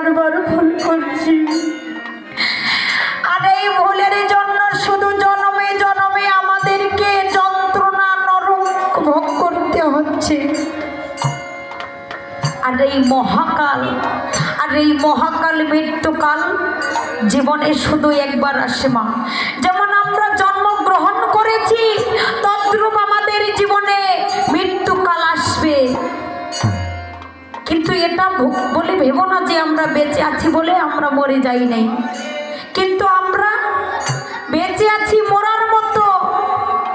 বারবার ভুল করছি, আর এই ভুলের জন্য শুধু জন্মে জন্মে আমাদেরকে যন্ত্রণা নরক ভোগ করতে হচ্ছে। আর এই মহাকাল মৃত্যুকাল জীবনে শুধু একবার আসে মা। যেমন আমরা জন্মগ্রহণ করেছি তদ্রূপ আমাদের জীবনে মৃত্যুকাল আসবে। কিন্তু এটা বলে ভেবো না যে আমরা বেঁচে আছি বলে আমরা মরে যাই নাই, কিন্তু আমরা বেঁচে আছি মরার মতো,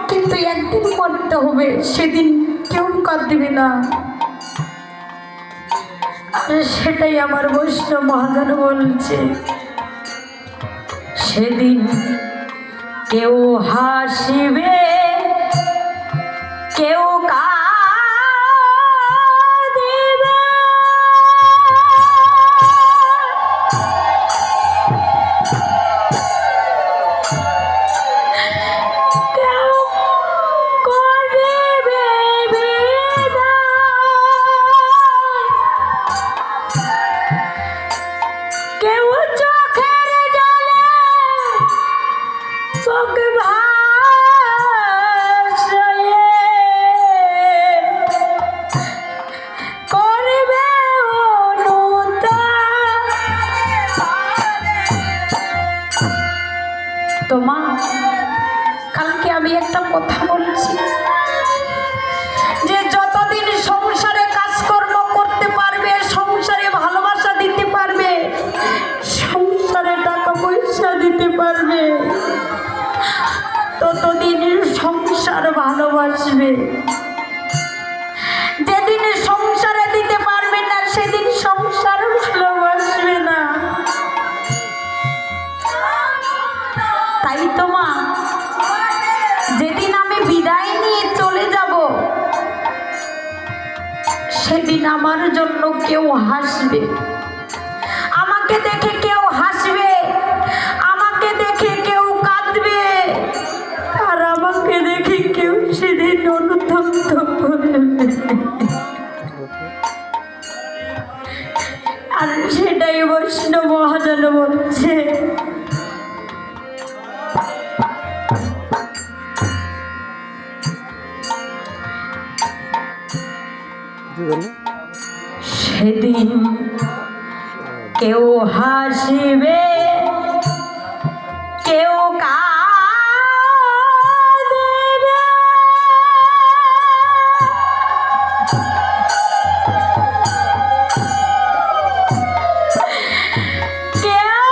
কিন্তু একদিন মরতে হবে, সেদিন কেউ কাঁদবে না। আর সেটাই আমার বৈষ্ণব মহাজন বলছে, সেদিন কেউ হাসিবে কেউ কাঁদিবে, কেউ করিবে কেউ চোখের জলে চোখ ভাসায়ে করবে অনুতাপ। তো মা, কালকে আমি একটা কথা বলছি যে যতদিন সংসারে কাজকর্ম করতে পারবে, সংসারে ভালোবাসা দিতে পারবে, সংসারে টাকা পয়সা দিতে পারবে, ততদিন সংসার ভালোবাসবে। যেদিন সংসারে দিতে পারবে না সেদিন সংসার ভালোবাসবে না। তাই তো মা, যেদিন আমি বিদায় নিয়ে চলে যাব সেদিন আমার জন্য কেউ হাসবে, আমাকে দেখে কেউ হাসবে, আমাকে দেখে কেউ কাঁদবে, আর আমাকে দেখে কেউ সেদিন অনুতপ্ত করবে। আর সেটাই বৈষ্ণব মহাজন বলছে, সেদিন কেউ হাসিবে কেউ কাঁদিবে, কেউ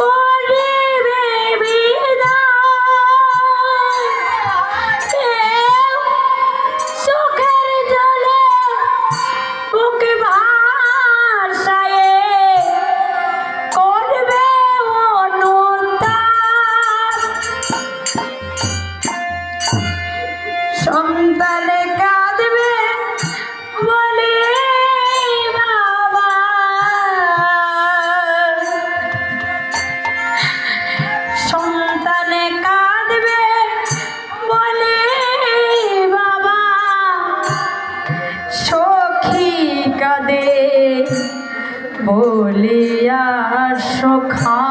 করিবে বিদায়, কেউ চোখের জলে বুক ভাসায়ে করবে অনুতাপ। সন্তানে কাঁদবে বলে বাবা, সন্তানে কাঁদবে বলে বাবা, সখী কাঁদে বলিয়া সখা।